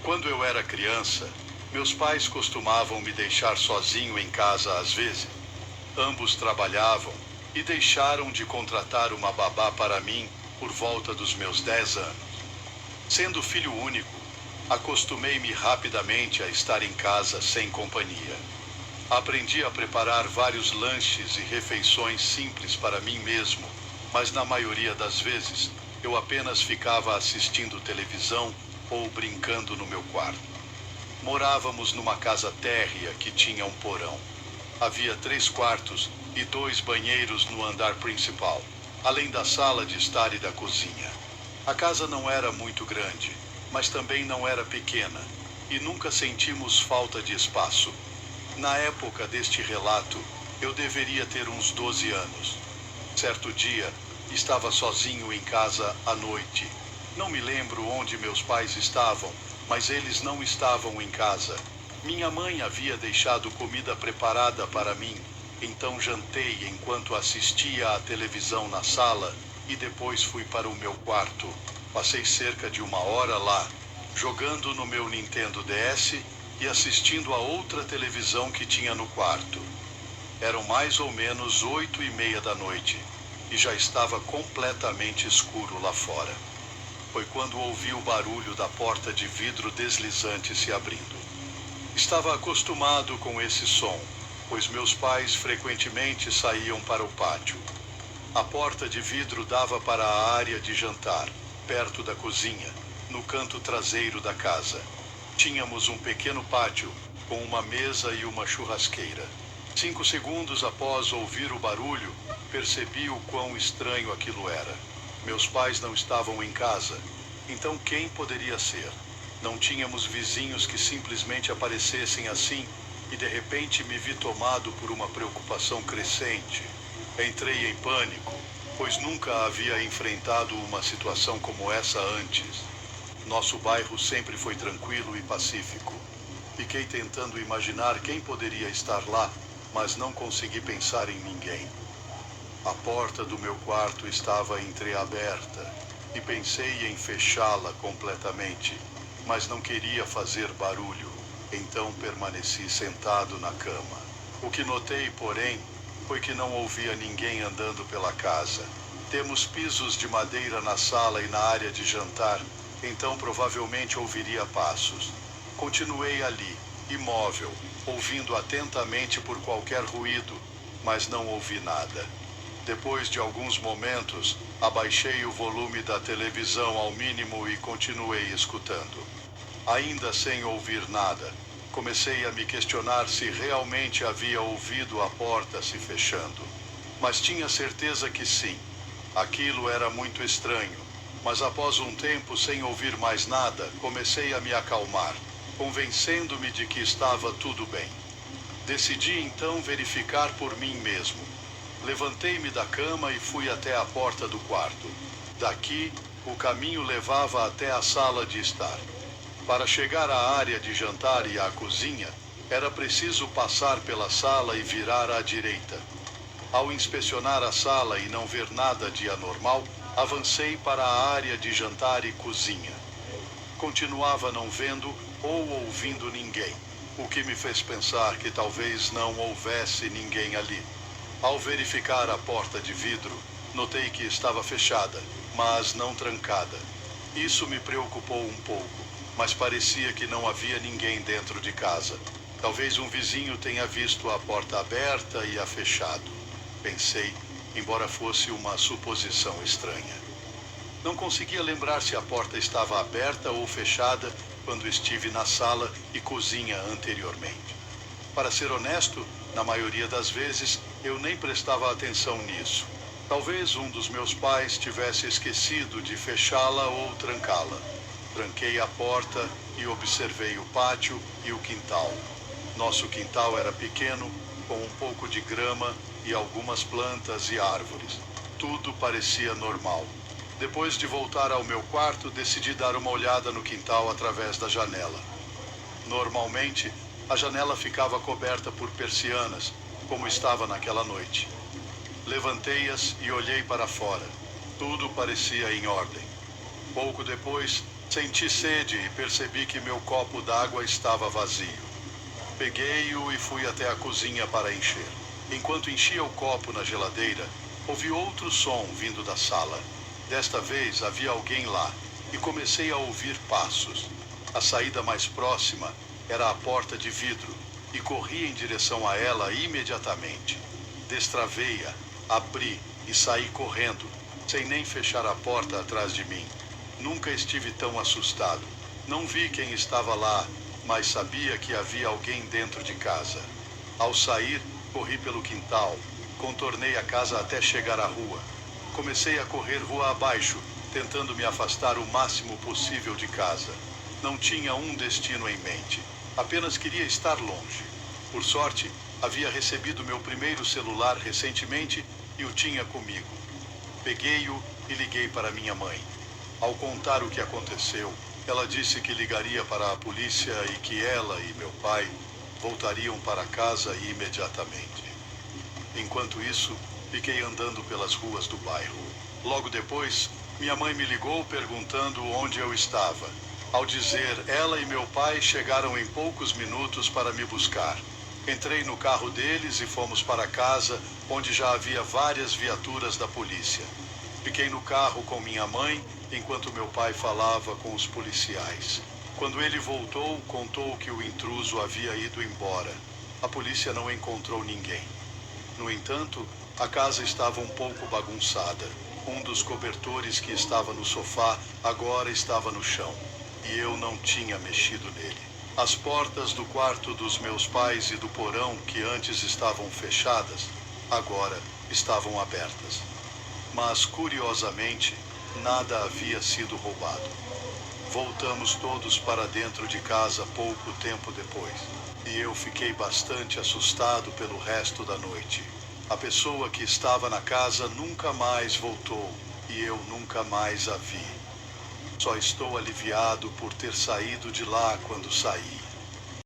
Quando eu era criança, meus pais costumavam me deixar sozinho em casa às vezes. Ambos trabalhavam e deixaram de contratar uma babá para mim por volta dos meus 10 anos. Sendo filho único, acostumei-me rapidamente a estar em casa sem companhia. Aprendi a preparar vários lanches e refeições simples para mim mesmo, mas na maioria das vezes eu apenas ficava assistindo televisão ou brincando no meu quarto. Morávamos numa casa térrea que tinha um porão. Havia 3 quartos e 2 banheiros no andar principal, além da sala de estar e da cozinha. A casa não era muito grande, mas também não era pequena, e nunca sentimos falta de espaço. Na época deste relato, eu deveria ter uns 12 anos. Certo dia, estava sozinho em casa à noite. Não me lembro onde meus pais estavam, mas eles não estavam em casa. Minha mãe havia deixado comida preparada para mim, então jantei enquanto assistia à televisão na sala e depois fui para o meu quarto. Passei cerca de 1 hora lá, jogando no meu Nintendo DS e assistindo a outra televisão que tinha no quarto. Eram mais ou menos 8h30 da noite e já estava completamente escuro lá fora. Foi quando ouvi o barulho da porta de vidro deslizante se abrindo. Estava acostumado com esse som, pois meus pais frequentemente saíam para o pátio. A porta de vidro dava para a área de jantar, perto da cozinha, no canto traseiro da casa. Tínhamos um pequeno pátio, com uma mesa e uma churrasqueira. 5 segundos após ouvir o barulho, percebi o quão estranho aquilo era. Meus pais não estavam em casa, então quem poderia ser? Não tínhamos vizinhos que simplesmente aparecessem assim, e de repente me vi tomado por uma preocupação crescente. Entrei em pânico, pois nunca havia enfrentado uma situação como essa antes. Nosso bairro sempre foi tranquilo e pacífico. Fiquei tentando imaginar quem poderia estar lá, mas não consegui pensar em ninguém. A porta do meu quarto estava entreaberta e pensei em fechá-la completamente, mas não queria fazer barulho, então permaneci sentado na cama. O que notei, porém, foi que não ouvia ninguém andando pela casa. Temos pisos de madeira na sala e na área de jantar, então provavelmente ouviria passos. Continuei ali, imóvel, ouvindo atentamente por qualquer ruído, mas não ouvi nada. Depois de alguns momentos, abaixei o volume da televisão ao mínimo e continuei escutando. Ainda sem ouvir nada, comecei a me questionar se realmente havia ouvido a porta se fechando. Mas tinha certeza que sim. Aquilo era muito estranho, mas após um tempo sem ouvir mais nada, comecei a me acalmar, convencendo-me de que estava tudo bem. Decidi então verificar por mim mesmo. Levantei-me da cama e fui até a porta do quarto. Daqui, o caminho levava até a sala de estar. Para chegar à área de jantar e à cozinha, era preciso passar pela sala e virar à direita. Ao inspecionar a sala e não ver nada de anormal, avancei para a área de jantar e cozinha. Continuava não vendo ou ouvindo ninguém, o que me fez pensar que talvez não houvesse ninguém ali. Ao verificar a porta de vidro, notei que estava fechada, mas não trancada. Isso me preocupou um pouco, mas parecia que não havia ninguém dentro de casa. Talvez um vizinho tenha visto a porta aberta e a fechado. Pensei, embora fosse uma suposição estranha. Não conseguia lembrar se a porta estava aberta ou fechada quando estive na sala e cozinha anteriormente. Para ser honesto, na maioria das vezes, eu nem prestava atenção nisso. Talvez um dos meus pais tivesse esquecido de fechá-la ou trancá-la. Tranquei a porta e observei o pátio e o quintal. Nosso quintal era pequeno, com um pouco de grama e algumas plantas e árvores. Tudo parecia normal. Depois de voltar ao meu quarto, decidi dar uma olhada no quintal através da janela. Normalmente, a janela ficava coberta por persianas, como estava naquela noite. Levantei-as e olhei para fora. Tudo parecia em ordem. Pouco depois, Senti sede e percebi que meu copo d'água estava vazio. Peguei-o e fui até a cozinha para encher. Enquanto enchia o copo na geladeira, ouvi outro som vindo da sala. Desta vez havia alguém lá e comecei a ouvir passos. A saída mais próxima era a porta de vidro e corri em direção a ela imediatamente. Destravei-a, abri e saí correndo, sem nem fechar a porta atrás de mim. Nunca estive tão assustado. Não vi quem estava lá, mas sabia que havia alguém dentro de casa. Ao sair, corri pelo quintal, contornei a casa até chegar à rua. Comecei a correr rua abaixo, tentando me afastar o máximo possível de casa. Não tinha um destino em mente, apenas queria estar longe. Por sorte, havia recebido meu primeiro celular recentemente e o tinha comigo. Peguei-o e liguei para minha mãe. Ao contar o que aconteceu, ela disse que ligaria para a polícia e que ela e meu pai voltariam para casa imediatamente. Enquanto isso, fiquei andando pelas ruas do bairro. Logo depois, minha mãe me ligou perguntando onde eu estava. Ao dizer, ela e meu pai chegaram em poucos minutos para me buscar. Entrei no carro deles e fomos para casa, onde já havia várias viaturas da polícia. Fiquei no carro com minha mãe, enquanto meu pai falava com os policiais. Quando ele voltou, contou que o intruso havia ido embora. A polícia não encontrou ninguém. No entanto, a casa estava um pouco bagunçada. Um dos cobertores que estava no sofá agora estava no chão, e eu não tinha mexido nele. As portas do quarto dos meus pais e do porão, que antes estavam fechadas, agora estavam abertas. Mas, curiosamente, nada havia sido roubado. Voltamos todos para dentro de casa pouco tempo depois, e eu fiquei bastante assustado pelo resto da noite. A pessoa que estava na casa nunca mais voltou, e eu nunca mais a vi. Só estou aliviado por ter saído de lá quando saí.